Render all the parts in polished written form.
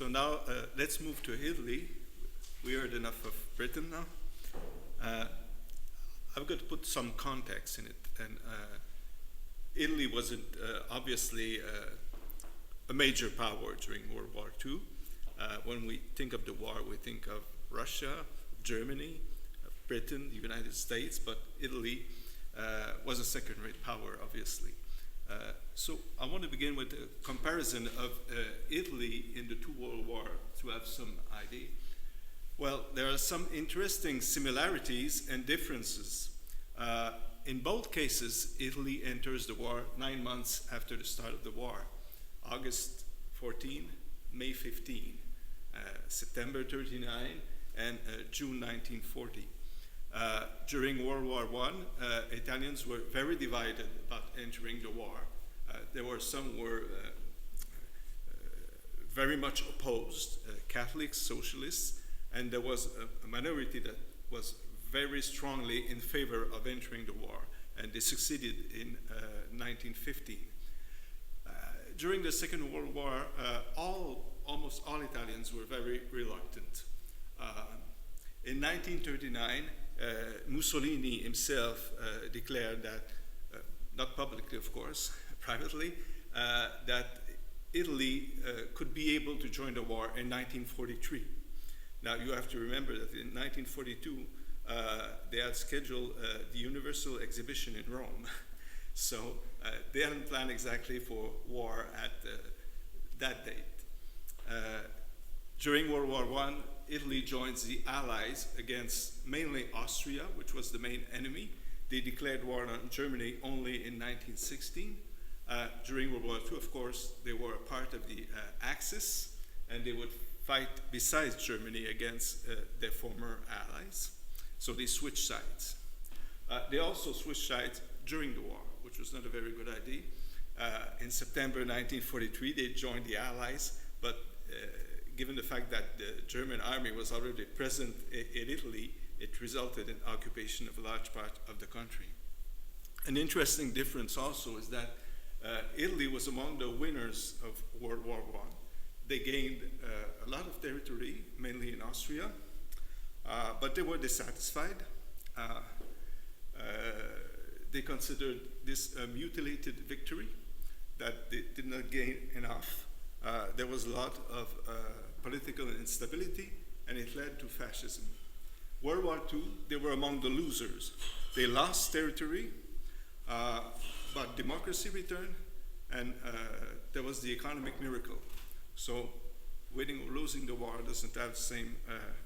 So now let's move to Italy. We heard enough of Britain now. I've got to put some context in it. And Italy wasn't obviously a major power during World War II. When we think of the war, we think of Russia, Germany, Britain, the United States, but Italy was a second-rate power, obviously. So I want to begin with a comparison of Italy in the two world wars to have some idea. Well, there are some interesting similarities and differences. In both cases, Italy enters the war 9 months after the start of the war. August 14, May 15, September 39, and June 1940. During World War I, Italians were very divided about entering the war. There were some who were very much opposed, Catholics, socialists, and there was a minority that was very strongly in favor of entering the war, and they succeeded in 1915. During the Second World War, almost all Italians were very reluctant. In 1939, Mussolini himself declared that, not publicly of course, privately, that Italy could be able to join the war in 1943. Now you have to remember that in 1942, they had scheduled the Universal Exhibition in Rome. So they hadn't planned exactly for war at that date. During World War I, Italy joins the Allies against mainly Austria, which was the main enemy. They declared war on Germany only in 1916. During World War II, of course, they were a part of the Axis, and they would fight besides Germany against their former allies. So they switched sides. They also switched sides during the war, which was not a very good idea. In September 1943, they joined the Allies, but given the fact that the German army was already present in Italy, it resulted in occupation of a large part of the country. An interesting difference also is that Italy was among the winners of World War I. They gained a lot of territory, mainly in Austria, but they were dissatisfied. They considered this a mutilated victory, that they did not gain enough. There was a lot of political instability, and it led to fascism. World War II, they were among the losers. They lost territory, but democracy returned, and there was the economic miracle. So winning or losing the war doesn't have the same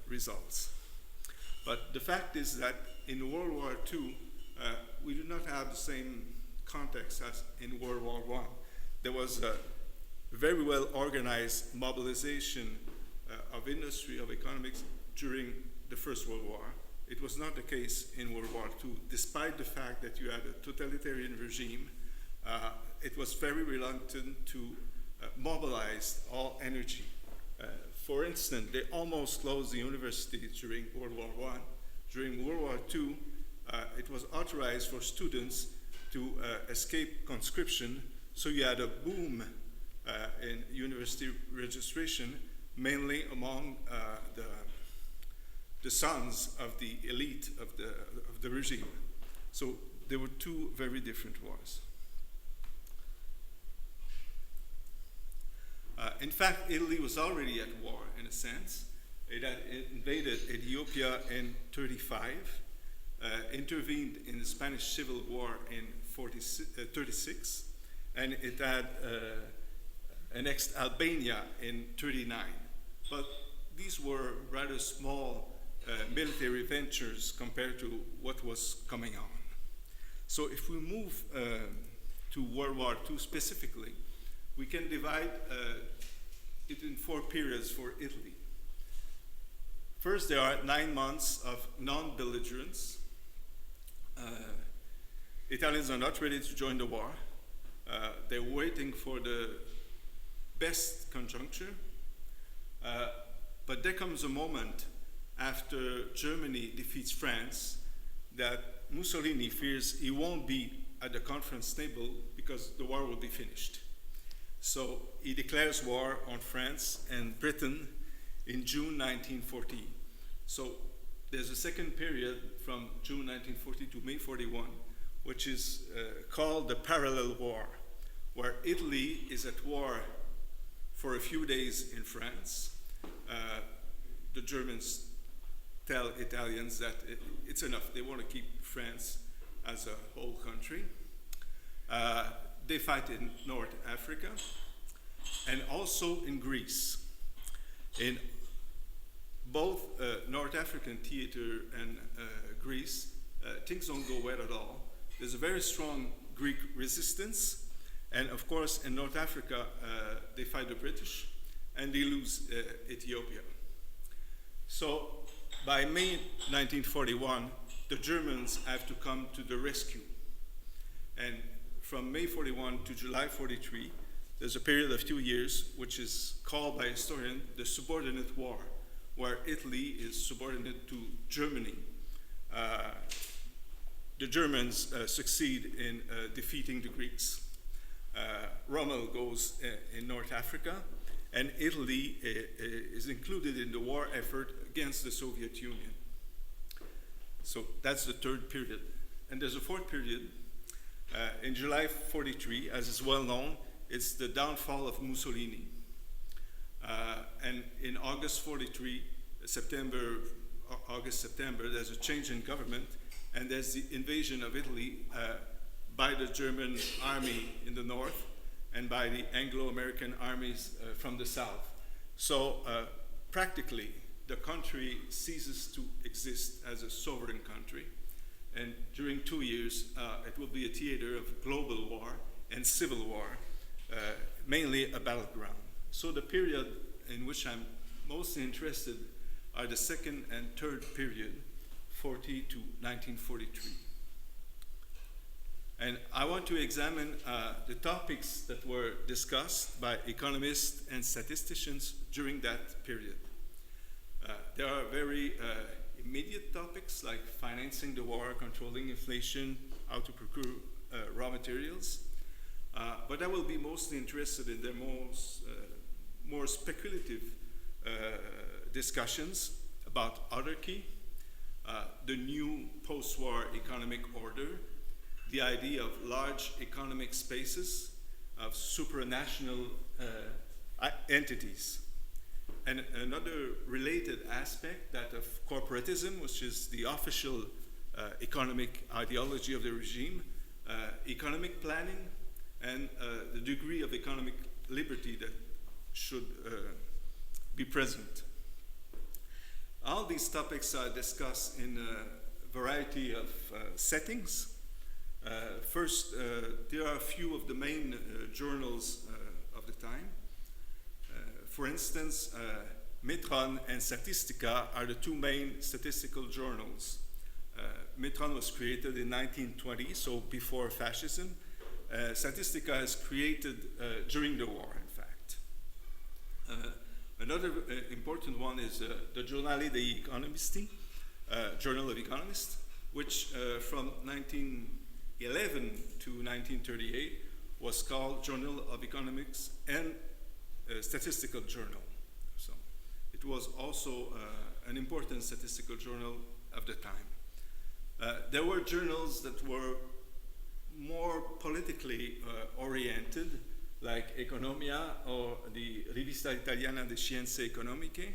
results. But the fact is that in World War II, we do not have the same context as in World War I. There was a very well organized mobilization of industry, of economics during the First World War. It was not the case in World War II. Despite the fact that you had a totalitarian regime, it was very reluctant to mobilize all energy. For instance, they almost closed the universities during World War I. During World War II, it was authorized for students to escape conscription, so you had a boom in university registration, mainly among the sons of the elite of the regime. So there were two very different wars. In fact, Italy was already at war in a sense. It had invaded Ethiopia in 1935, intervened in the Spanish Civil War in 1936, and it had annexed Albania in 1939. But these were rather small military ventures compared to what was coming on. So if we move to World War II specifically, we can divide it in 4 periods for Italy. First, there are 9 months of non-belligerence. Italians are not ready to join the war. They're waiting for the best conjuncture. But there comes a moment after Germany defeats France that Mussolini fears he won't be at the conference table because the war will be finished. So he declares war on France and Britain in June 1940. So there's a second period from June 1940 to May 41, which is called the parallel war, where Italy is at war for a few days in France. The Germans tell Italians that it's enough. They want to keep France as a whole country. They fight in North Africa and also in Greece. In both North African theater and Greece, things don't go well at all. There's a very strong Greek resistance, and of course in North Africa they fight the British and they lose Ethiopia. So by May 1941, the Germans have to come to the rescue. And from May 41 to July 43, there's a period of 2 years, which is called by historians the subordinate war, where Italy is subordinate to Germany. The Germans succeed in defeating the Greeks. Rommel goes in North Africa, and Italy is included in the war effort against the Soviet Union. So that's the third period. And there's a fourth period. In July 43, as is well known, it's the downfall of Mussolini. And in August 43, August, September, there's a change in government, and there's the invasion of Italy by the German army in the north and by the Anglo-American armies from the south. So practically, the country ceases to exist as a sovereign country. And during 2 years, it will be a theater of global war and civil war, mainly a battleground. So the period in which I'm mostly interested are the second and third period, 40 to 1943. And I want to examine the topics that were discussed by economists and statisticians during that period. There are very immediate topics like financing the war, controlling inflation, how to procure raw materials. But I will be mostly interested in the more speculative discussions about autarky, the new post-war economic order, the idea of large economic spaces, of supranational entities. And another related aspect, that of corporatism, which is the official economic ideology of the regime, economic planning, and the degree of economic liberty that should be present. All these topics are discussed in a variety of settings. First, there are a few of the main journals of the time. For instance, Metron and Statistica are the two main statistical journals. Metron was created in 1920, so before fascism. Statistica is created during the war, in fact. Another important one is the Giornale degli Economisti, Journal of Economists, which from 1911 to 1938 was called Journal of Economics and Statistical Journal. So it was also an important statistical journal of the time. There were journals that were more politically oriented, like Economia or the Rivista Italiana di Scienze Economiche.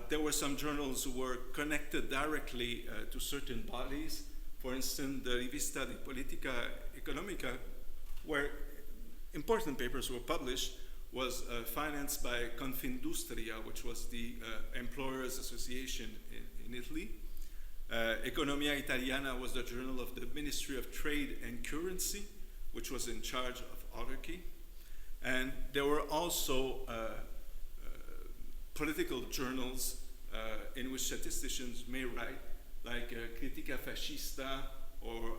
There were some journals who were connected directly to certain bodies. For instance, the Rivista di Politica Economica, where important papers were published, was financed by Confindustria, which was the employers' association in Italy. Economia Italiana was the journal of the Ministry of Trade and Currency, which was in charge of autarky. And there were also political journals in which statisticians may write, like Critica Fascista or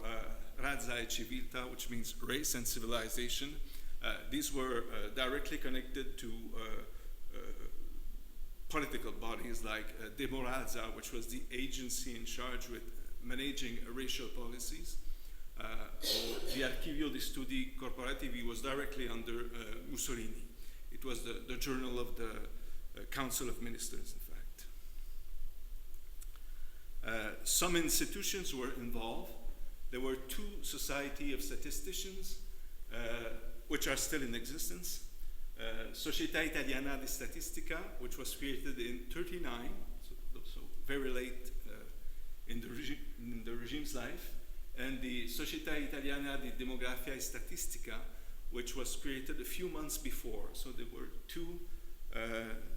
Razza e Civiltà, which means race and civilization. These were directly connected to political bodies like Demorazza, which was the agency in charge with managing racial policies. the Archivio di Studi Corporativi was directly under Mussolini. It was the journal of the Council of Ministers, in fact. Some institutions were involved. There were two Society of Statisticians, which are still in existence. Società Italiana di Statistica, which was created in 1939, so very late in the regime's life, and the Società Italiana di Demografia e Statistica, which was created a few months before. So there were two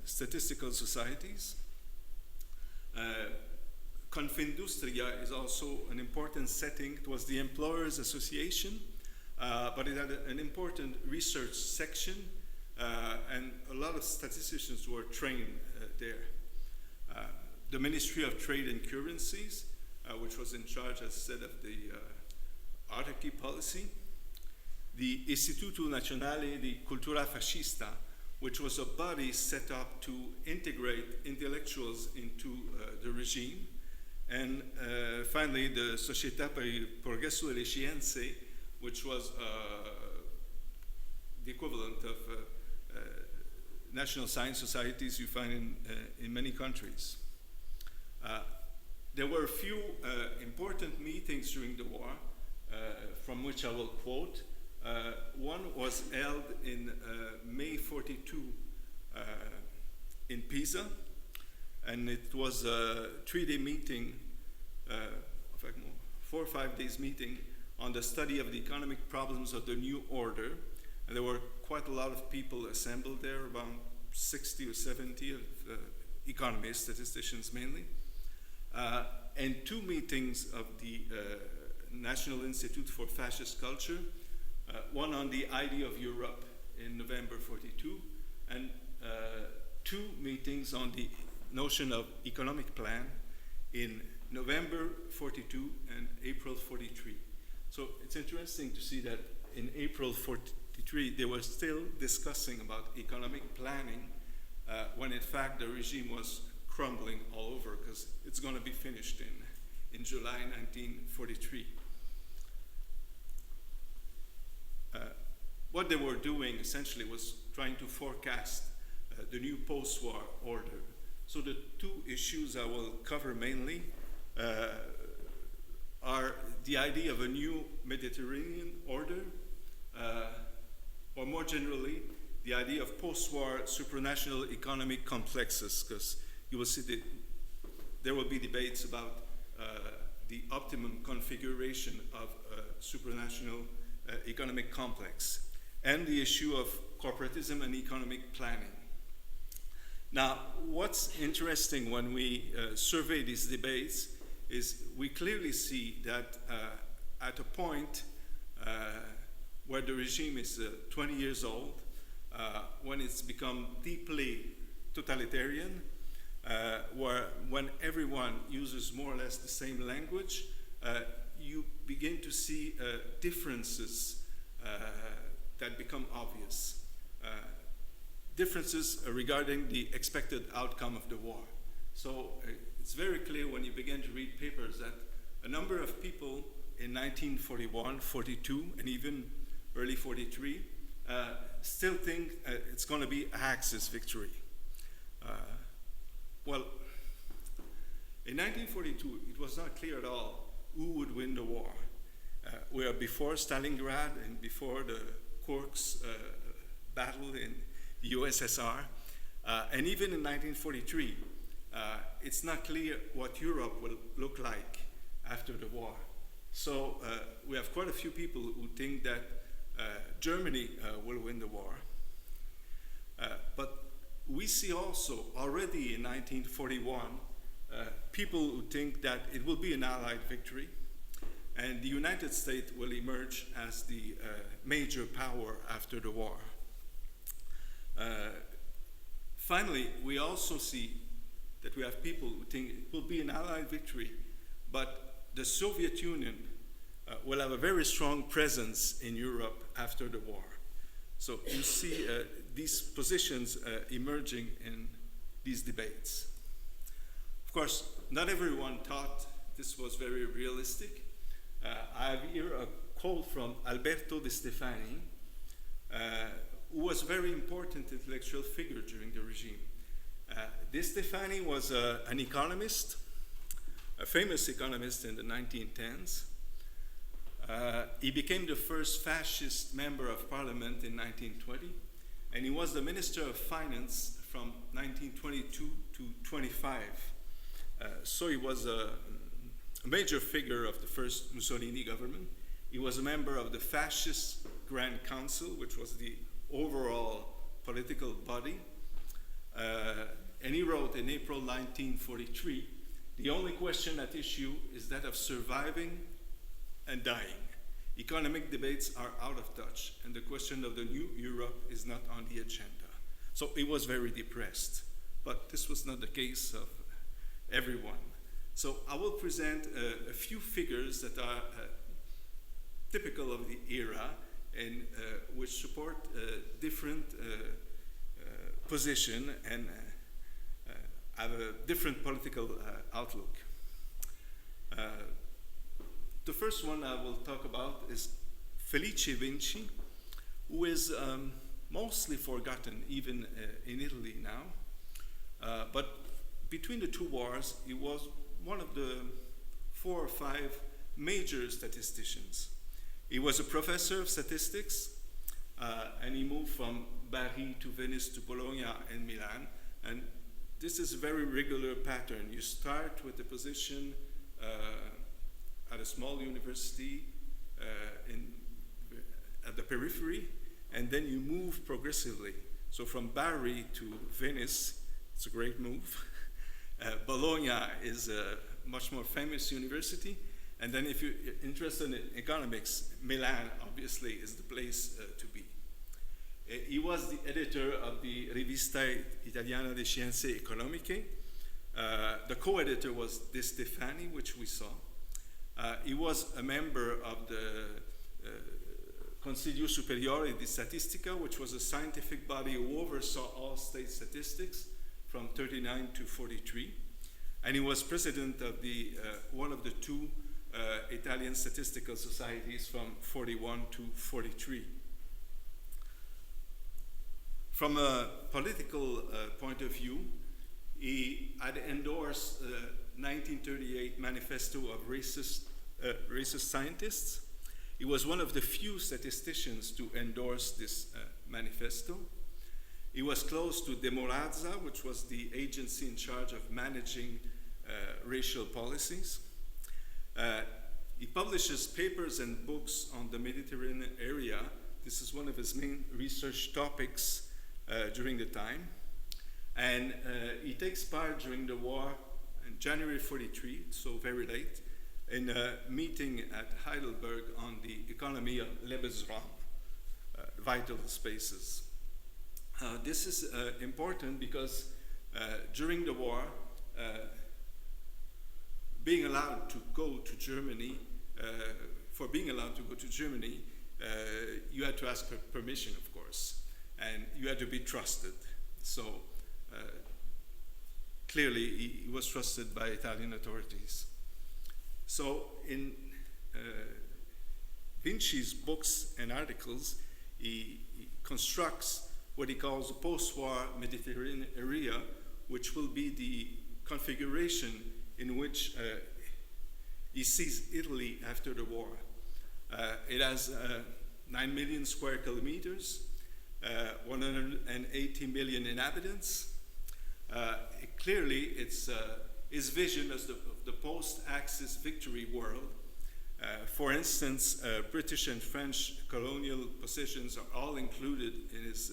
statistical societies. Confindustria is also an important setting. It was the Employers Association, but it had an important research section, and a lot of statisticians were trained there. The Ministry of Trade and Currencies, which was in charge, as said, of the autarky policy. The Istituto nazionale di cultura fascista, which was a body set up to integrate intellectuals into the regime. And finally, the Società per il Progresso delle Scienze, which was the equivalent of national science societies you find in many countries. There were a few important meetings during the war, from which I will quote. One was held in May 42 in Pisa, and it was a 3-day meeting, in fact, 4 or 5 days meeting on the study of the economic problems of the new order. And there were quite a lot of people assembled there, around 60 or 70 of economists, statisticians mainly. And 2 meetings of the National Institute for Fascist Culture, one on the idea of Europe in November 42, and 2 meetings on the notion of economic plan in November 42 and April 43. So it's interesting to see that in April 43 they were still discussing about economic planning, when in fact the regime was crumbling all over, because it's going to be finished in July 1943. What they were doing essentially was trying to forecast the new post-war order. So the 2 issues I will cover mainly are the idea of a new Mediterranean order, or more generally, the idea of post-war supranational economic complexes, because you will see that there will be debates about the optimum configuration of a supranational economic complex, and the issue of corporatism and economic planning. Now, what's interesting when we survey these debates is we clearly see that at a point where the regime is 20 years old, when it's become deeply totalitarian, when everyone uses more or less the same language, you begin to see differences that become obvious. Differences regarding the expected outcome of the war. So it's very clear when you begin to read papers that a number of people in 1941, 42, and even early 43 still think it's going to be a Axis victory. Well, in 1942, it was not clear at all who would win the war. We are before Stalingrad and before the Kursk battle in the USSR. And even in 1943, it's not clear what Europe will look like after the war. So we have quite a few people who think that Germany will win the war. But we see also already in 1941 people who think that it will be an Allied victory, and the United States will emerge as the major power after the war. Finally, we also see that we have people who think it will be an Allied victory, but the Soviet Union will have a very strong presence in Europe after the war. So you see these positions emerging in these debates. Of course, not everyone thought this was very realistic. I have here a quote from Alberto De Stefani, who was a very important intellectual figure during the regime. De Stefani was an economist, a famous economist in the 1910s. He became the first fascist member of parliament in 1920, and he was the Minister of Finance from 1922 to 25. So he was a major figure of the first Mussolini government. He was a member of the Fascist Grand Council, which was the overall political body. And he wrote in April 1943, "The only question at issue is that of surviving and dying. Economic debates are out of touch, and the question of the new Europe is not on the agenda." So he was very depressed, but this was not the case of everyone. So I will present a few figures that are typical of the era and which support different position and have a different political outlook. The first one I will talk about is Felice Vinci, who is mostly forgotten even in Italy now. But between the two wars, he was one of the 4 or 5 major statisticians. He was a professor of statistics, and he moved from Bari to Venice to Bologna and Milan. And this is a very regular pattern. You start with a position at a small university at the periphery, and then you move progressively. So from Bari to Venice, it's a great move. Bologna is a much more famous university. And then if you're interested in economics, Milan obviously is the place to be. He was the editor of the Rivista Italiana di Scienze Economiche. The co-editor was De Stefani, which we saw. He was a member of the Consiglio Superiore di Statistica, which was a scientific body who oversaw all state statistics from 39 to 43. And he was president of the one of the 2 Italian statistical societies from 41 to 43. From a political point of view, he had endorsed the 1938 Manifesto of Racist Scientists. He was one of the few statisticians to endorse this manifesto. He was close to Demorazza, which was the agency in charge of managing racial policies. He publishes papers and books on the Mediterranean area. This is one of his main research topics during the time. And he takes part during the war in January 43, so very late, in a meeting at Heidelberg on the economy of Lebensraum, vital spaces. This is important because during the war, being allowed to go to Germany, for being allowed to go to Germany, you had to ask for permission, of course, and you had to be trusted. So clearly, he was trusted by Italian authorities. So in Vinci's books and articles, he constructs what he calls the post-war Mediterranean area, which will be the configuration in which he sees Italy after the war. It has 9 million square kilometers, 180 million inhabitants. Clearly, it's his vision as the post-Axis victory world. For instance, British and French colonial possessions are all included in his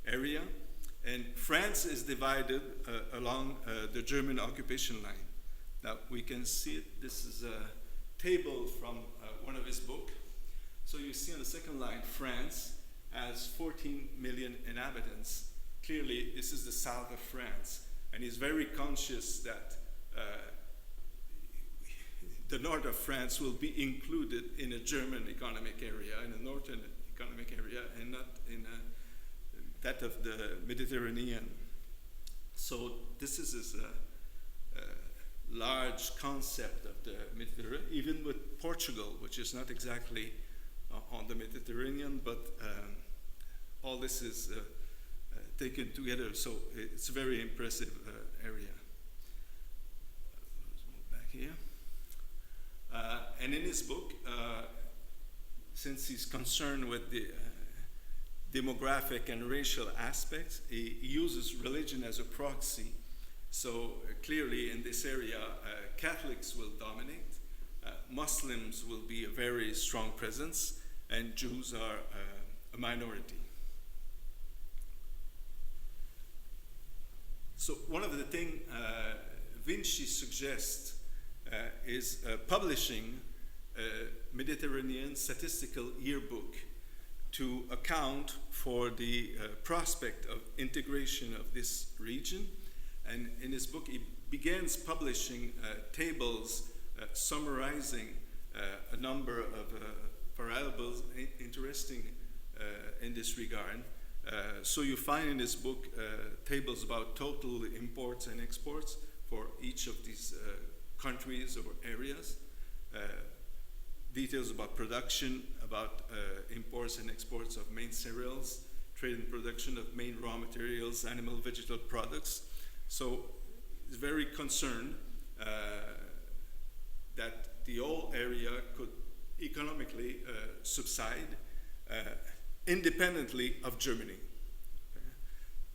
area, and France is divided along the German occupation line. Now, we can see it. This is a table from one of his books. So you see on the second line, France has 14 million inhabitants. Clearly, this is the south of France, and he's very conscious that the north of France will be included in a German economic area, in a northern economic area, and not in that of the Mediterranean. So this is his large concept of the Mediterranean, even with Portugal, which is not exactly on the Mediterranean, but all this is taken together, so it's a very impressive area. Let's move back here. And in his book, since he's concerned with the demographic and racial aspects, he uses religion as a proxy. So clearly in this area, Catholics will dominate, Muslims will be a very strong presence, and Jews are a minority. So one of the things Vinci suggests is publishing a Mediterranean statistical yearbook to account for the prospect of integration of this region. And in his book, he begins publishing tables summarizing a number of variables interesting in this regard. So you find in this book tables about total imports and exports for each of these countries or areas, details about production, about imports and exports of main cereals, trade and production of main raw materials, animal, vegetal products. So he's very concerned that the whole area could economically subside independently of Germany. Okay?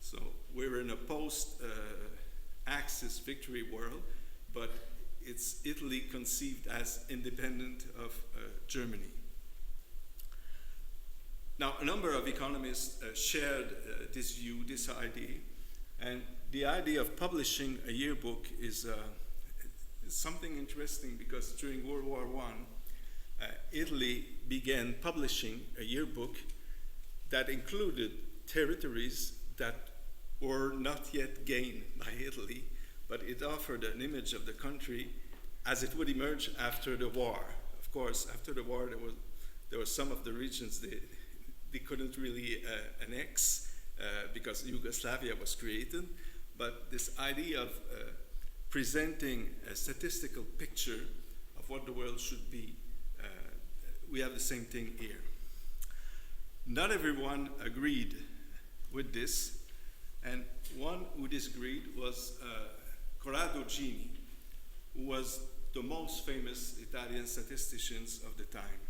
So we're in a post-Axis victory world, but it's Italy conceived as independent of Germany. Now, a number of economists shared this view, this idea, and the idea of publishing a yearbook is something interesting because during World War I, Italy began publishing a yearbook that included territories that were not yet gained by Italy, but it offered an image of the country as it would emerge after the war. Of course, after the war, there were some of the regions they couldn't really annex because Yugoslavia was created. But this idea of presenting a statistical picture of what the world should be, we have the same thing here. Not everyone agreed with this, and one who disagreed was Corrado Gini, who was the most famous Italian statisticians of the time.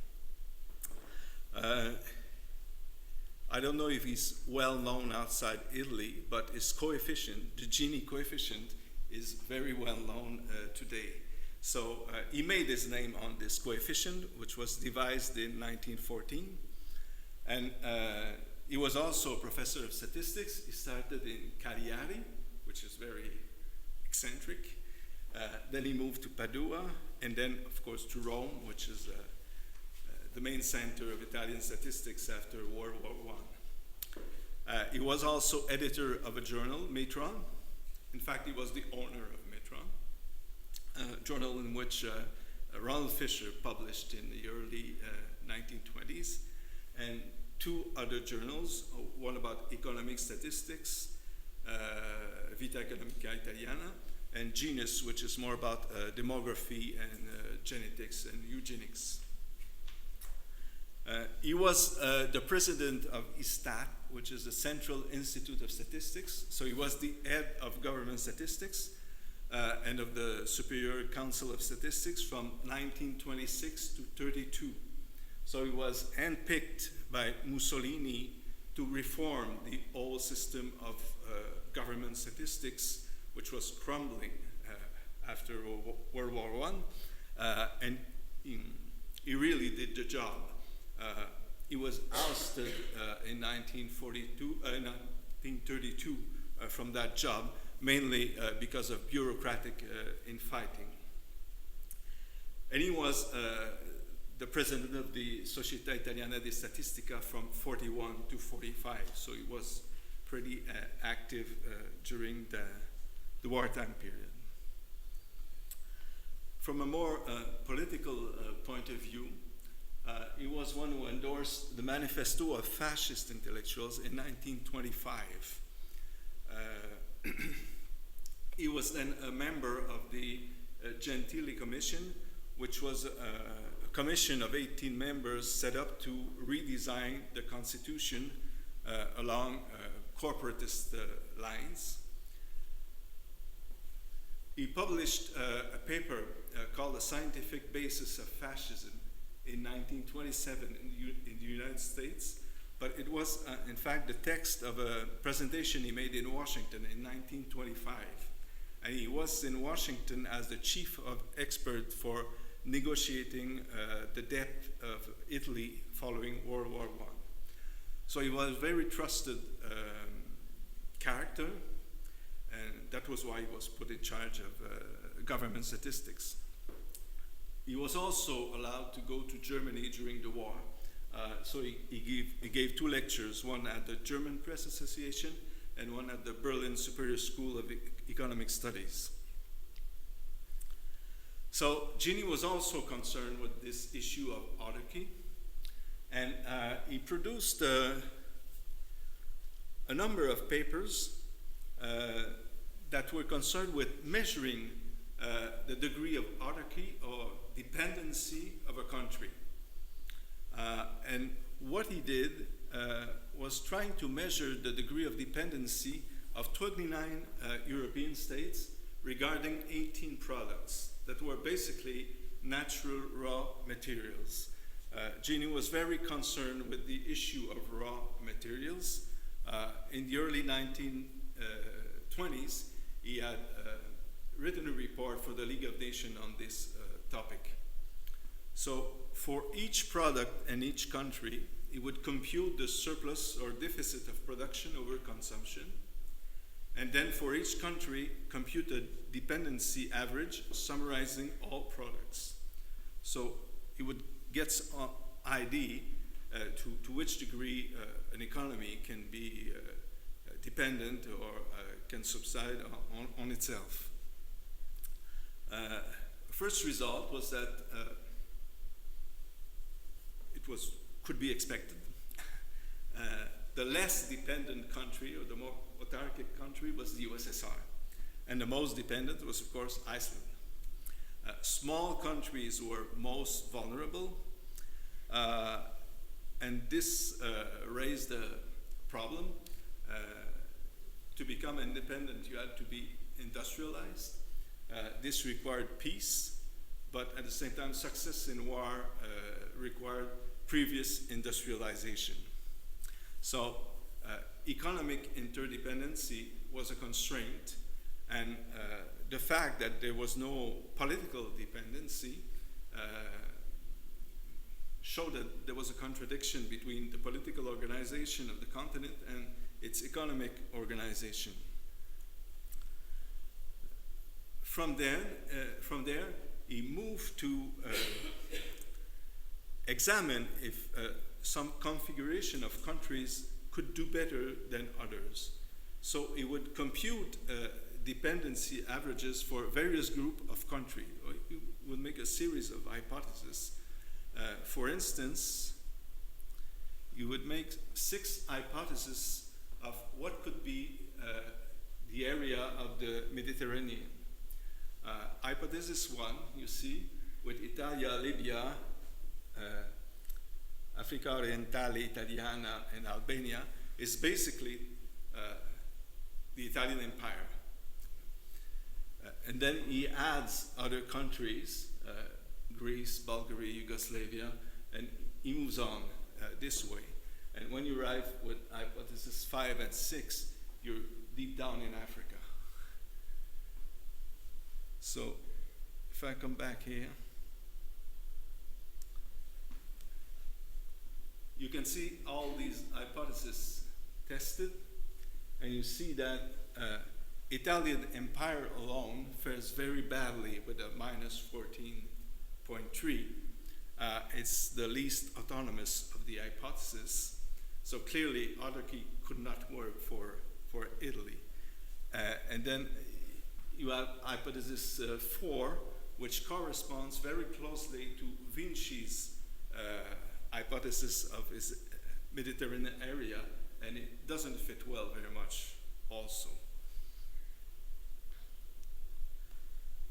I don't know if he's well known outside Italy, but his coefficient, the Gini coefficient, is very well known today. So he made his name on this coefficient, which was devised in 1914. And he was also a professor of statistics. He started in Cagliari, which is very eccentric. Then he moved to Padua, and then, of course, to Rome, which is the main center of Italian statistics after World War I. He was also editor of a journal, Metron. In fact, he was the owner of Metron, a journal in which Ronald Fisher published in the early 1920s, and two other journals, one about economic statistics, Vita Economica Italiana, and Genus, which is more about demography and genetics and eugenics. He was the president of ISTAT, which is the Central Institute of Statistics. So he was the head of government statistics and of the Superior Council of Statistics from 1926 to 32. So he was handpicked by Mussolini to reform the whole system of government statistics, which was crumbling after World War I, and he really did the job. He was ousted in 1932 from that job, mainly because of bureaucratic infighting. And he was the president of the Società Italiana di Statistica from 41 to 45, so he was pretty active during the wartime period. From a more political point of view, he was one who endorsed the manifesto of fascist intellectuals in 1925. He was then a member of the Gentili Commission, which was a commission of 18 members set up to redesign the Constitution along corporatist lines. He published a paper called The Scientific Basis of Fascism in 1927 in the United States, but it was, in fact, the text of a presentation he made in Washington in 1925. And he was in Washington as the chief of expert for negotiating the debt of Italy following World War I. So he was a very trusted character, and that was why he was put in charge of government statistics. He was also allowed to go to Germany during the war. So he gave 2 lectures, one at the German Press Association and one at the Berlin Superior School of Economic Studies. So Gini was also concerned with this issue of autarky, and he produced a number of papers that were concerned with measuring the degree of autarky or dependency of a country. And what he did was trying to measure the degree of dependency of 29 European states regarding 18 products that were basically natural raw materials. Gini was very concerned with the issue of raw materials. In the early 1920s, he had written a report for the League of Nations on this topic. So for each product and each country, he would compute the surplus or deficit of production over consumption, and then for each country, compute a dependency average summarizing all products. So he would get an idea to which degree an economy can be dependent or can subside on itself. First result was that could be expected. The less dependent country, or the more autarkic country, was the USSR. And the most dependent was, of course, Iceland. Small countries were most vulnerable, and this raised a problem. To become independent, you had to be industrialized. This required peace, but at the same time, success in war required previous industrialization. So economic interdependency was a constraint, and the fact that there was no political dependency showed that there was a contradiction between the political organization of the continent and its economic organization. From there, he moved to examine if some configuration of countries could do better than others. So he would compute dependency averages for various groups of countries. He would make a series of hypotheses. For instance, he would make 6 hypotheses of what could be the area of the Mediterranean. Hypothesis 1, you see, with Italia, Libya, Africa Orientale, Italiana, and Albania, is basically the Italian Empire. And then he adds other countries, Greece, Bulgaria, Yugoslavia, and he moves on this way. And when you arrive with hypothesis 5 and 6, you're deep down in Africa. So if I come back here, you can see all these hypotheses tested, and you see that Italian Empire alone fares very badly with a minus 14.3. It's the least autonomous of the hypotheses. So clearly, autarky could not work for Italy. And then you have hypothesis 4, which corresponds very closely to Vinci's hypothesis of his Mediterranean area, and it doesn't fit well very much also.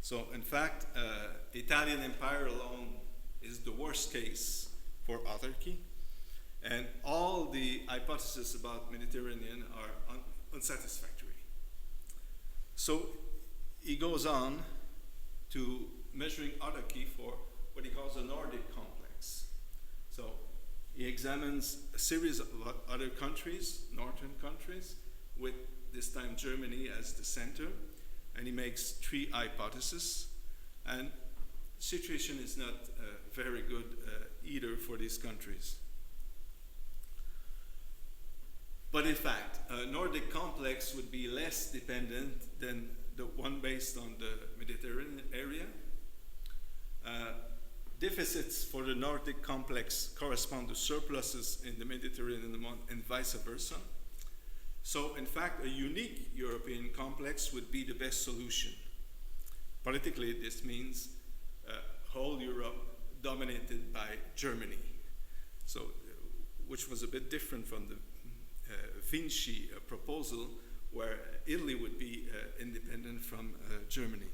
So in fact, Italian Empire alone is the worst case for autarky, and all the hypotheses about Mediterranean are unsatisfactory. So he goes on to measuring autarky for what he calls a Nordic complex. So he examines a series of other countries, northern countries, with this time Germany as the center, and he makes 3 hypotheses. And the situation is not very good either for these countries. But in fact, a Nordic complex would be less dependent than the one based on the Mediterranean area. Deficits for the Nordic complex correspond to surpluses in the Mediterranean and vice versa. So in fact, a unique European complex would be the best solution. Politically, this means whole Europe dominated by Germany. So, which was a bit different from the Vinci proposal, where Italy would be independent from Germany.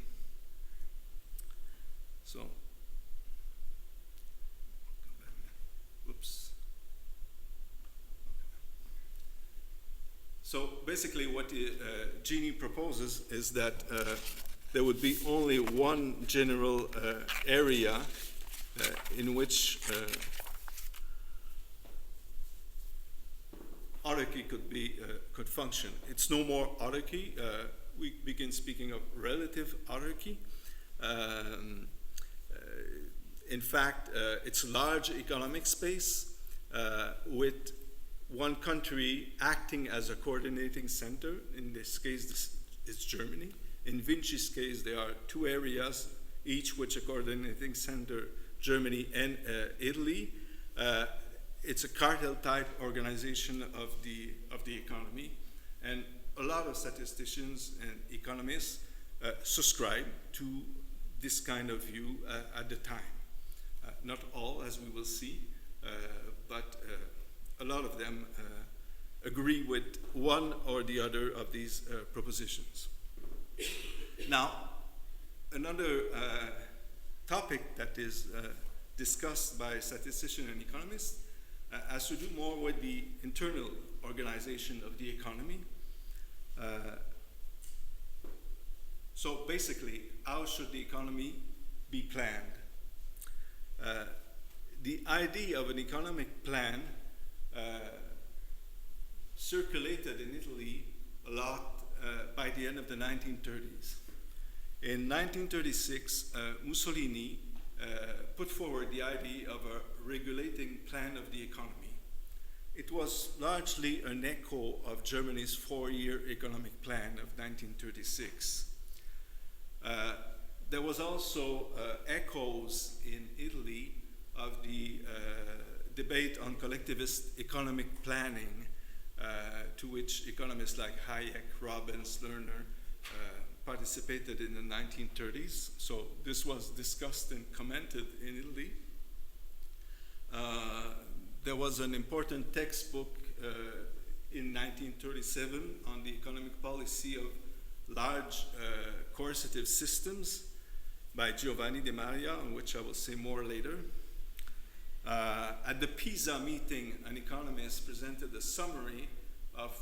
So, oops. So basically what Gini proposes is that there would be only one general area in which autarky could function. It's no more autarky. We begin speaking of relative autarky. In fact, it's a large economic space with one country acting as a coordinating center. In this case, this is Germany. In Vinci's case, there are 2 areas, each with a coordinating center, Germany and Italy. It's a cartel-type organization of the economy, and a lot of statisticians and economists subscribe to this kind of view at the time. Not all, as we will see, but a lot of them agree with one or the other of these propositions. Now, another topic that is discussed by statisticians and economists has to do more with the internal organization of the economy. So basically, how should the economy be planned? The idea of an economic plan circulated in Italy a lot by the end of the 1930s. In 1936, Mussolini put forward the idea of a regulating plan of the economy. It was largely an echo of Germany's 4-year economic plan of 1936. There was also echoes in Italy of the debate on collectivist economic planning, to which economists like Hayek, Robbins, Lerner participated in the 1930s. So this was discussed and commented in Italy. There was an important textbook in 1937 on the economic policy of large coercitive systems by Giovanni Demaria, on which I will say more later. At the Pisa meeting, an economist presented a summary of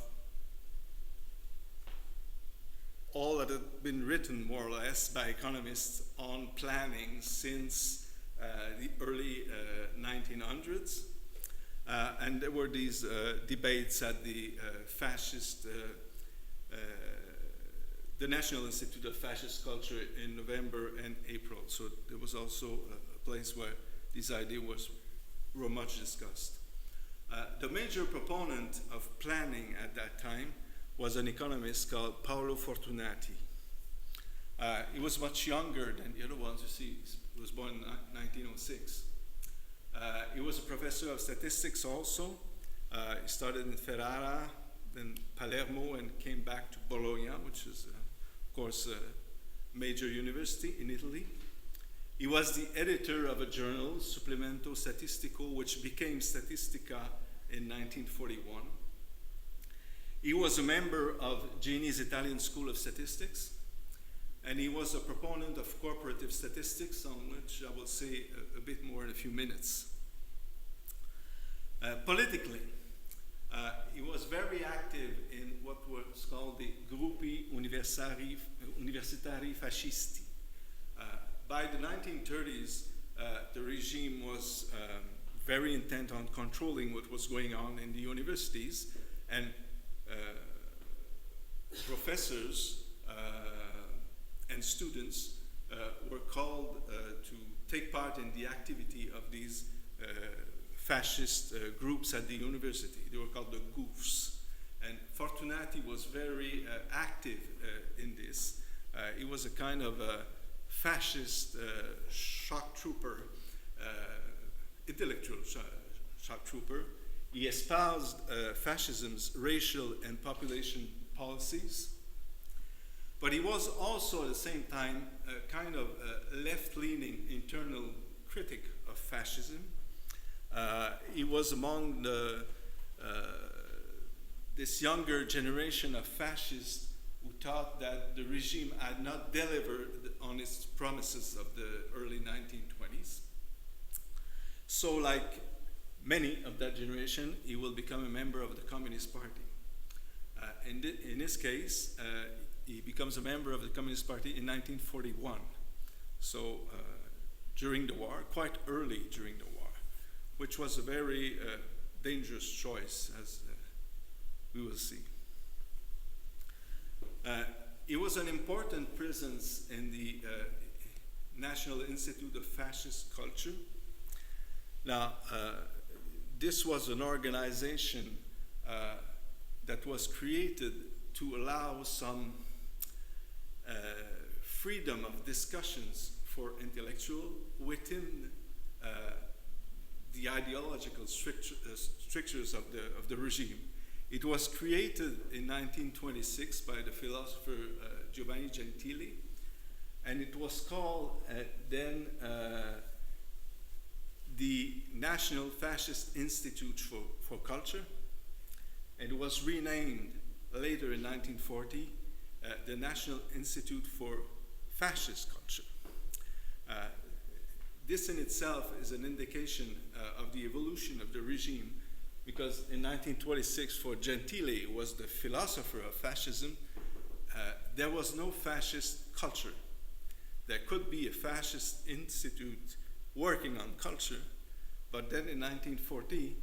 all that had been written, more or less, by economists on planning since the early 1900s. And there were these debates at the the National Institute of Fascist Culture in November and April. So there was also a place where these ideas were much discussed. The major proponent of planning at that time was an economist called Paolo Fortunati. He was much younger than the other ones. You see, he was born in 1906. He was a professor of statistics also. He started in Ferrara, then Palermo, and came back to Bologna, which is, of course, a major university in Italy. He was the editor of a journal, Supplemento Statistico, which became Statistica in 1941. He was a member of Gini's Italian School of Statistics. And he was a proponent of corporative statistics, on which I will say a bit more in a few minutes. Politically, he was very active in what was called the Gruppi Universitari Fascisti. By the 1930s, the regime was very intent on controlling what was going on in the universities, and professors and students were called to take part in the activity of these fascist groups at the university. They were called the goofs. And Fortunati was very active in this. He was a kind of a fascist shock trooper, intellectual shock trooper. He espoused fascism's racial and population policies. But he was also at the same time a kind of left-leaning internal critic of fascism. He was among this younger generation of fascists who thought that the regime had not delivered on its promises of the early 1920s. So like many of that generation, he will become a member of the Communist Party. In this case, he becomes a member of the Communist Party in 1941. So during the war, quite early during the war, which was a very dangerous choice, as we will see. He was an important presence in the National Institute of Fascist Culture. Now, this was an organization that was created to allow some freedom of discussions for intellectuals within the ideological strictures of the regime. It was created in 1926 by the philosopher Giovanni Gentili, and it was called then the National Fascist Institute for Culture, and it was renamed later in 1940 the National Institute for Fascist Culture. This in itself is an indication of the evolution of the regime, because in 1926, for Gentili, who was the philosopher of fascism, there was no fascist culture. There could be a fascist institute working on culture, but then in 1940,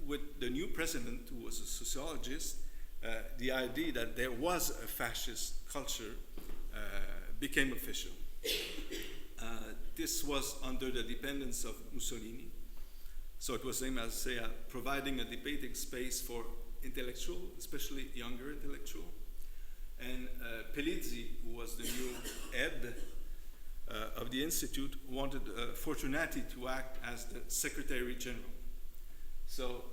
with the new president, who was a sociologist, the idea that there was a fascist culture became official. This was under the dependence of Mussolini. So it was aimed as, say, providing a debating space for intellectual, especially younger intellectual. And Pelizzi, who was the new head of the institute, wanted Fortunati to act as the Secretary General. So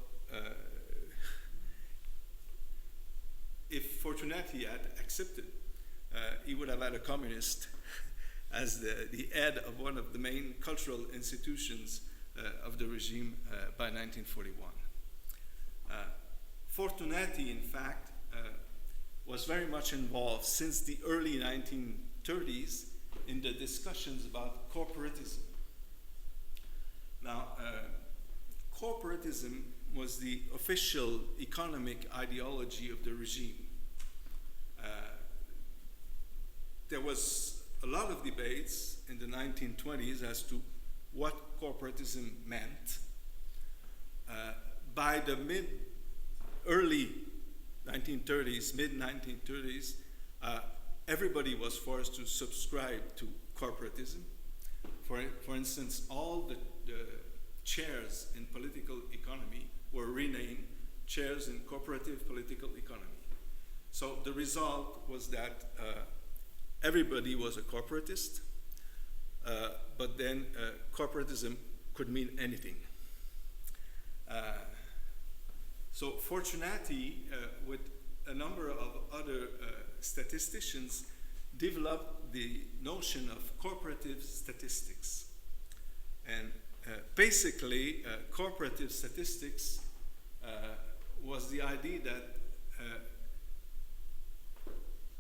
if Fortunati had accepted, he would have had a communist as the head of one of the main cultural institutions of the regime by 1941. Fortunati, in fact, was very much involved since the early 1930s in the discussions about corporatism. Now, corporatism was the official economic ideology of the regime. There was a lot of debates in the 1920s as to what corporatism meant. By the early 1930s, mid-1930s, everybody was forced to subscribe to corporatism. For instance, all the chairs in political economy were renamed chairs in cooperative political economy. So the result was that everybody was a corporatist, but then corporatism could mean anything. So Fortunati, with a number of other statisticians, developed the notion of corporative statistics. And basically, corporative statistics was the idea that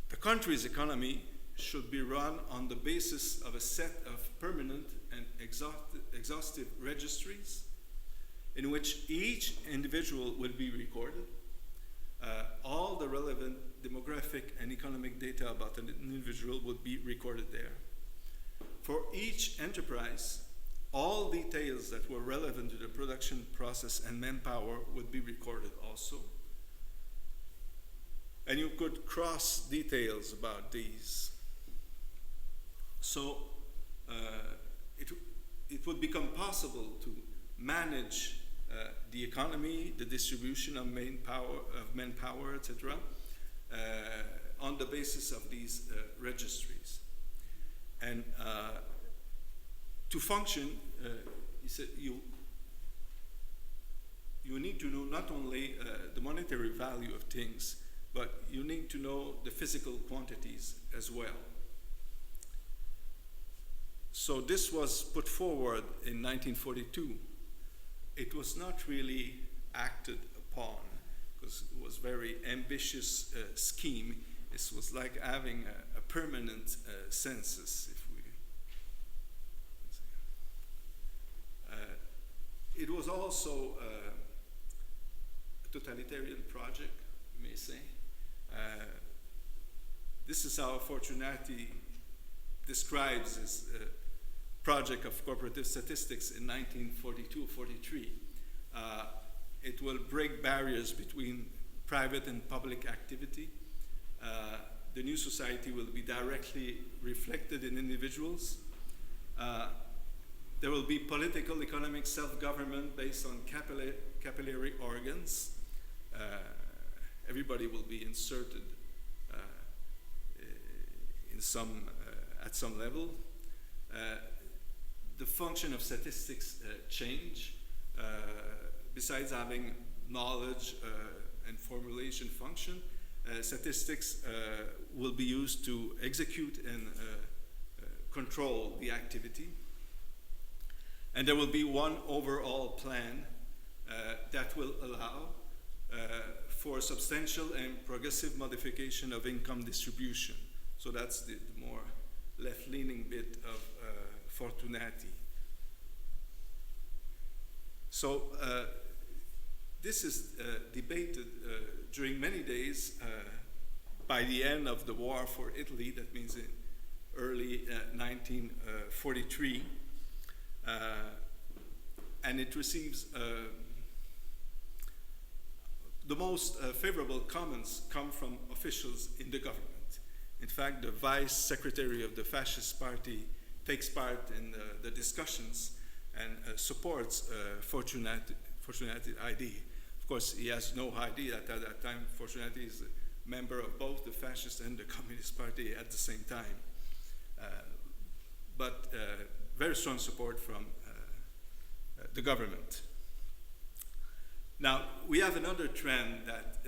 the country's economy should be run on the basis of a set of permanent and exhaustive registries in which each individual will be recorded. All the relevant demographic and economic data about an individual would be recorded there. For each enterprise, all details that were relevant to the production process and manpower would be recorded also. And you could cross details about these. So it would become possible to manage the economy, the distribution of manpower, etc., on the basis of these registries. And to function, you need to know not only the monetary value of things, but you need to know the physical quantities as well. So this was put forward in 1942. It was not really acted upon because it was a very ambitious scheme. This was like having a permanent census, if we. It was also a totalitarian project, you may say. This is how Fortunati describes his project of corporative statistics in 1942-43. It will break barriers between private and public activity. The new society will be directly reflected in individuals. There will be political, economic self-government based on capillary organs. Everybody will be inserted at some level. The function of statistics change. Besides having knowledge and formulation function, statistics will be used to execute and control the activity. And there will be one overall plan that will allow for substantial and progressive modification of income distribution. So that's the more left-leaning bit of Fortunati. So this is debated during many days. By the end of the war for Italy, that means in early 1943, and it receives the most favorable comments come from officials in the government. In fact, the vice secretary of the fascist party takes part in the discussions and supports Fortunati's idea. Of course, he has no idea that at that time Fortunati is a member of both the fascist and the communist party at the same time. But very strong support from the government. Now, we have another trend that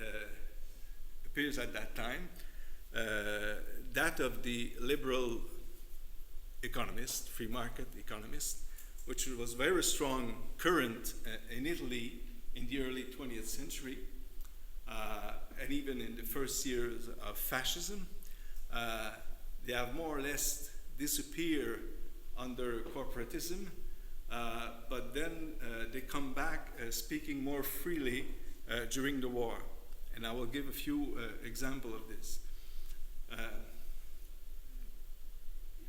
appears at that time, that of the liberal economist, free market economist, which was very strong current in Italy in the early 20th century, and even in the first years of fascism. They have more or less disappeared under corporatism, but then they come back speaking more freely during the war. And I will give a few examples of this.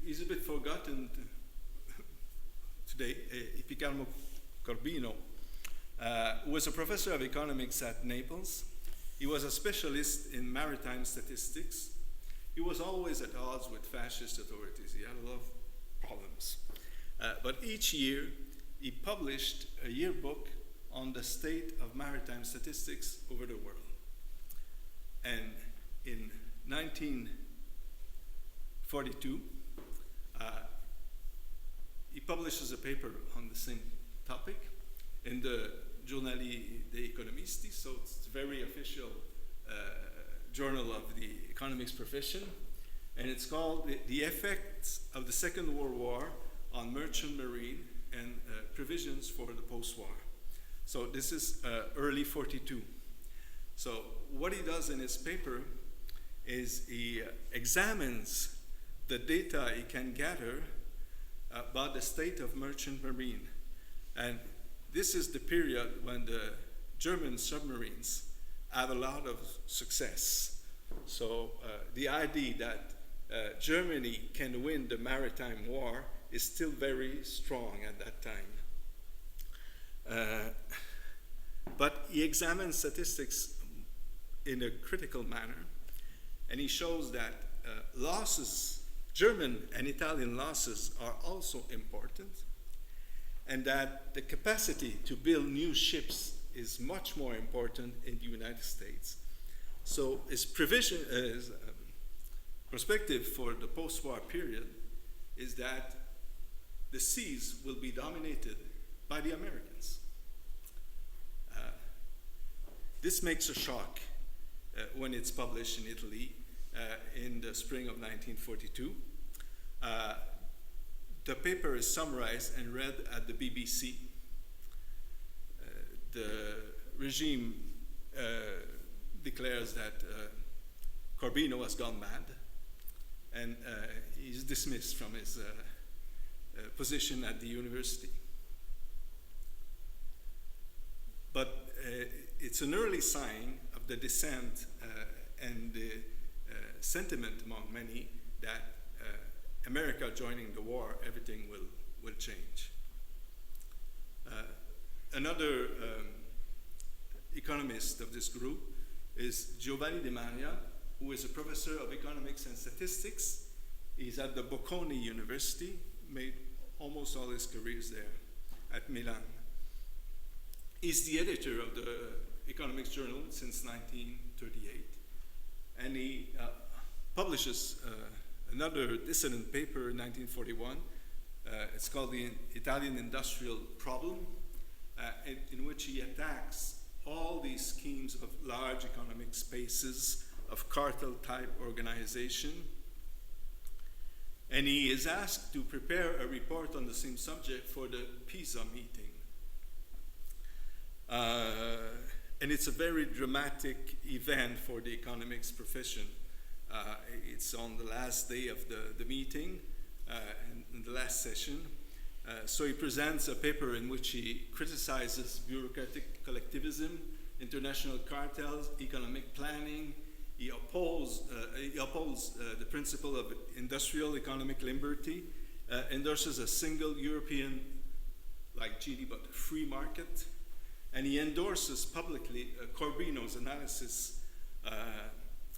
He's a bit forgotten today, Ipicalmo Corbino, who was a professor of economics at Naples. He was a specialist in maritime statistics. He was always at odds with fascist authorities. He had a lot of problems. But each year, he published a yearbook on the state of maritime statistics over the world. And in 1942, he publishes a paper on the same topic in the Giornali dei Economisti, so it's a very official journal of the economics profession, and it's called The Effects of the Second World War on Merchant Marine and Provisions for the Post-War. So this is early 42. So what he does in his paper is he examines the data he can gather about the state of merchant marine. And this is the period when the German submarines have a lot of success. So the idea that Germany can win the maritime war is still very strong at that time. But he examines statistics in a critical manner, and he shows that losses, German and Italian losses, are also important, and that the capacity to build new ships is much more important in the United States. So his perspective for the post-war period is that the seas will be dominated by the Americans. This makes a shock when it's published in Italy in the spring of 1942. The paper is summarized and read at the BBC. The regime declares that Corbino has gone mad, and he's dismissed from his position at the university. But it's an early sign of the dissent and the sentiment among many that America joining the war, everything will change. Another economist of this group is Giovanni Demaria, who is a professor of economics and statistics. He's at the Bocconi University, made almost all his careers there at Milan. He's the editor of the Economics Journal since 1938, and he publishes another dissident paper in 1941. It's called the Italian Industrial Problem, in which he attacks all these schemes of large economic spaces, of cartel-type organization. And he is asked to prepare a report on the same subject for the Pisa meeting. And it's a very dramatic event for the economics profession. It's on the last day of the meeting, in the last session. So he presents a paper in which he criticizes bureaucratic collectivism, international cartels, economic planning. He upholds the principle of industrial economic liberty, endorses a single European, like Gini, but free market, and he endorses publicly Corbino's analysis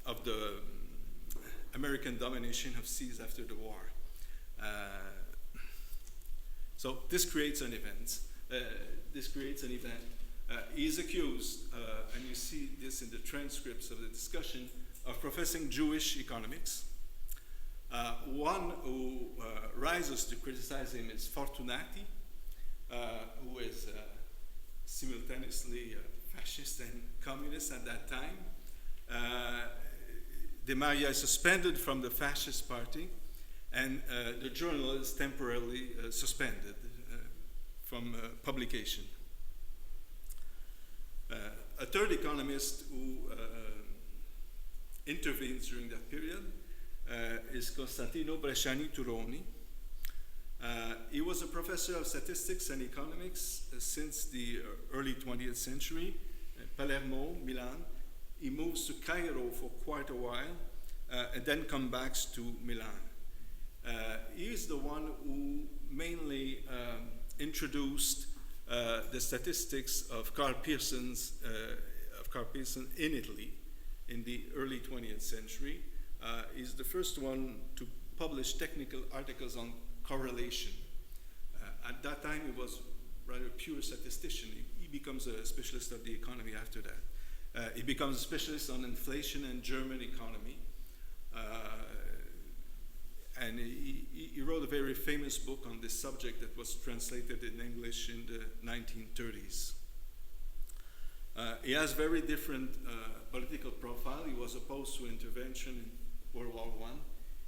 of the American domination of seas after the war. So this creates an event. He is accused, and you see this in the transcripts of the discussion, of professing Jewish economics. One who rises to criticize him is Fortunati, who is simultaneously fascist and communist at that time. Demaria is suspended from the fascist party, and the journal is temporarily suspended from publication. A third economist who intervenes during that period is Costantino Bresciani Turroni. He was a professor of statistics and economics since the early 20th century, Palermo, Milan. He moves to Cairo for quite a while and then comes back to Milan. He is the one who mainly introduced the statistics of Carl Pearson in Italy in the early 20th century. He's the first one to publish technical articles on correlation. At that time, he was rather pure statistician. He becomes a specialist of the economy after that. He becomes a specialist on inflation and German economy. And he wrote a very famous book on this subject that was translated in English in the 1930s. He has very different political profile. He was opposed to intervention in World War I.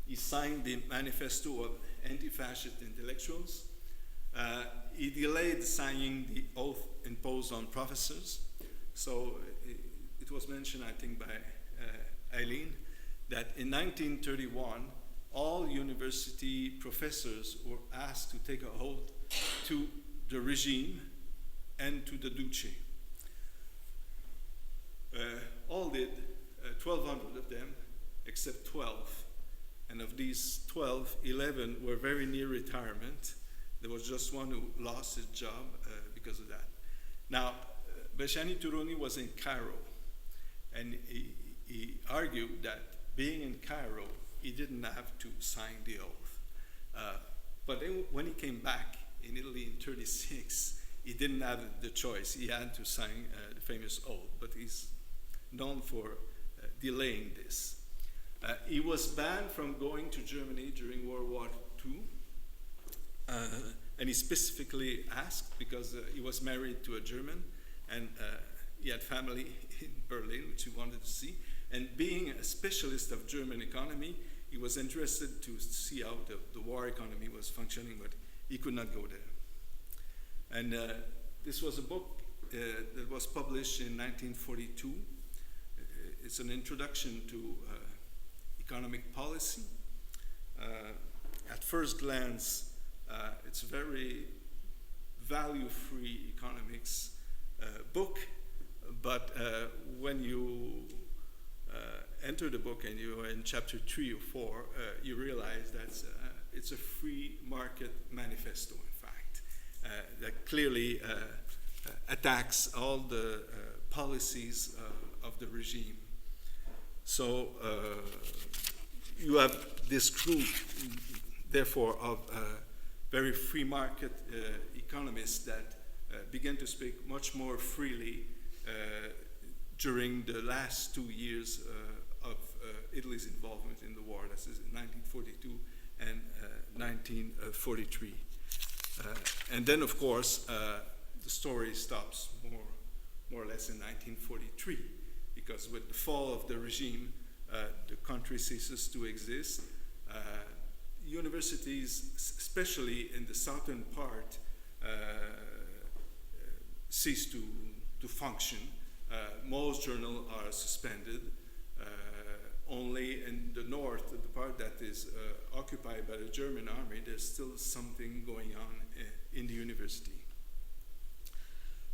He signed the Manifesto of Anti-Fascist Intellectuals. He delayed signing the oath imposed on professors. So it was mentioned, I think, by Eileen, that in 1931, all university professors were asked to take a oath to the regime and to the duce. All did, 1,200 of them, except 12. And of these 12, 11 were very near retirement. There was just one who lost his job because of that. Now, Bresciani Turroni was in Cairo, and he argued that being in Cairo, he didn't have to sign the oath. But then when he came back in Italy in 1936, he didn't have the choice. He had to sign the famous oath, but he's known for delaying this. He was banned from going to Germany during World War II, and he specifically asked because he was married to a German, and he had family in Berlin, which he wanted to see. And being a specialist of German economy, he was interested to see how the war economy was functioning, but he could not go there. And this was a book that was published in 1942. It's an introduction to economic policy. At first glance, it's a very value-free economics book, but when you enter the book and you are in chapter 3 or 4, you realize that it's a free market manifesto, in fact, that clearly attacks all the policies of the regime. So you have this group, therefore, of very free market economists that began to speak much more freely during the last 2 years of Italy's involvement in the war. This is 1942 and 1943. And then, of course, the story stops more or less in 1943, because with the fall of the regime, the country ceases to exist. Universities, especially in the southern part, cease to function. Most journals are suspended. Only in the north, the part that is occupied by the German army, there's still something going on in the university.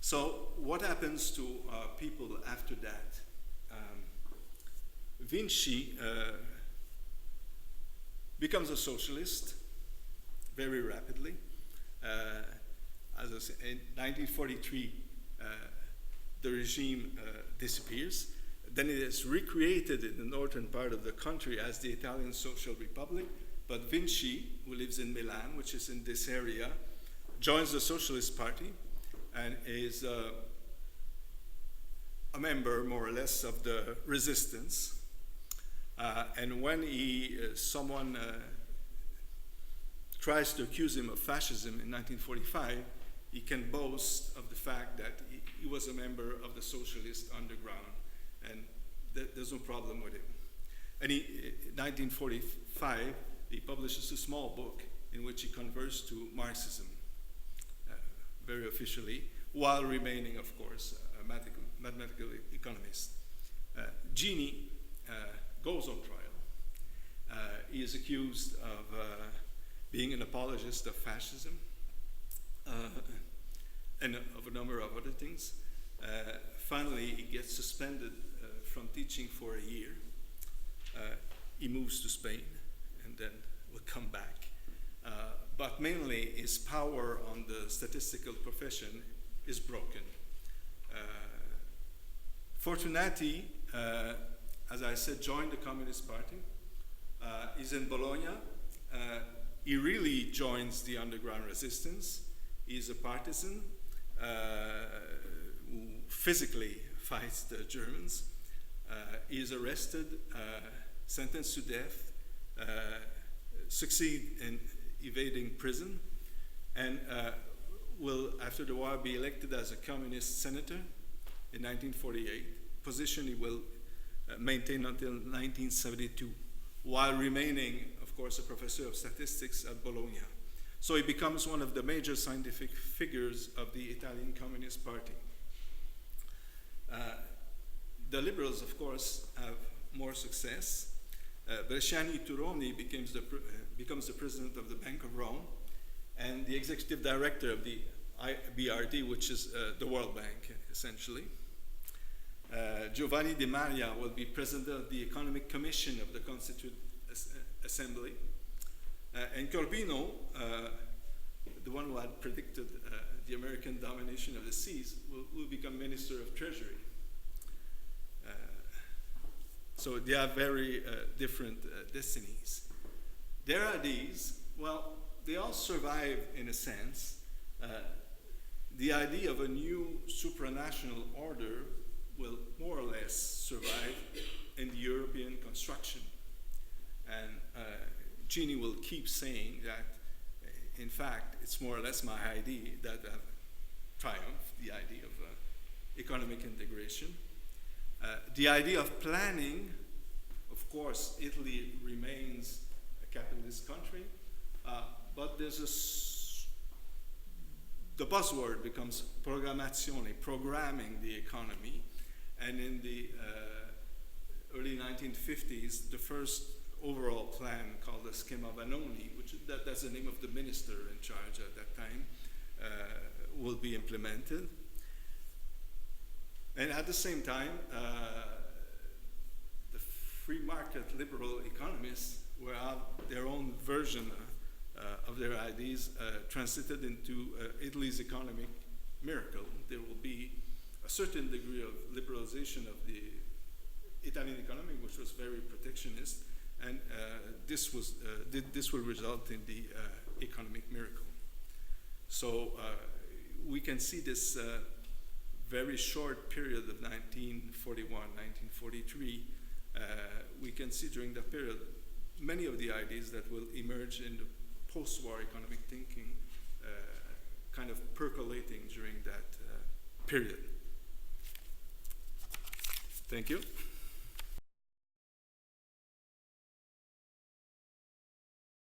So what happens to people after that? Vinci becomes a socialist very rapidly. As I said, in 1943, the regime disappears. Then it is recreated in the northern part of the country as the Italian Social Republic. But Vinci, who lives in Milan, which is in this area, joins the Socialist Party and is a member, more or less, of the resistance. And when someone tries to accuse him of fascism in 1945, he can boast of the fact that he was a member of the socialist underground, and there's no problem with him. And in 1945, he publishes a small book in which he converts to Marxism, very officially, while remaining, of course, a mathematical economist. Gini goes on trial. He is accused of being an apologist of fascism and of a number of other things. Finally, he gets suspended from teaching for a year. He moves to Spain and then will come back. But mainly, his power on the statistical profession is broken. Fortunati, as I said, joined the Communist Party. He's in Bologna. He really joins the underground resistance. He's a partisan who physically fights the Germans. He is arrested, sentenced to death, succeed in evading prison, and will, after the war, be elected as a communist senator in 1948, position he will maintain until 1972, while remaining, of course, a professor of statistics at Bologna. So he becomes one of the major scientific figures of the Italian Communist Party. The liberals, of course, have more success. Bresciani Turroni becomes the president of the Bank of Rome and the executive director of the BRD, which is the World Bank, essentially. Giovanni Demaria will be president of the Economic Commission of the Constituent Assembly. And Corbino, the one who had predicted the American domination of the seas, will become Minister of Treasury. So they have very different destinies. Their ideas, well, they all survive in a sense. The idea of a new supranational order will more or less survive in the European construction. And Gini will keep saying that, in fact, it's more or less my idea that triumphed, the idea of economic integration. The idea of planning, of course, Italy remains a capitalist country, but there's the buzzword becomes programmazione, programming the economy. And in the early 1950s, the first overall plan called the Schema Vanoni, which that's the name of the minister in charge at that time, will be implemented. And at the same time, the free market liberal economists will have their own version of their ideas translated into Italy's economic miracle. There will be a certain degree of liberalization of the Italian economy, which was very protectionist, and this will result in the economic miracle. So we can see this very short period of 1941, 1943. We can see during that period many of the ideas that will emerge in the post-war economic thinking kind of percolating during that period. Thank you.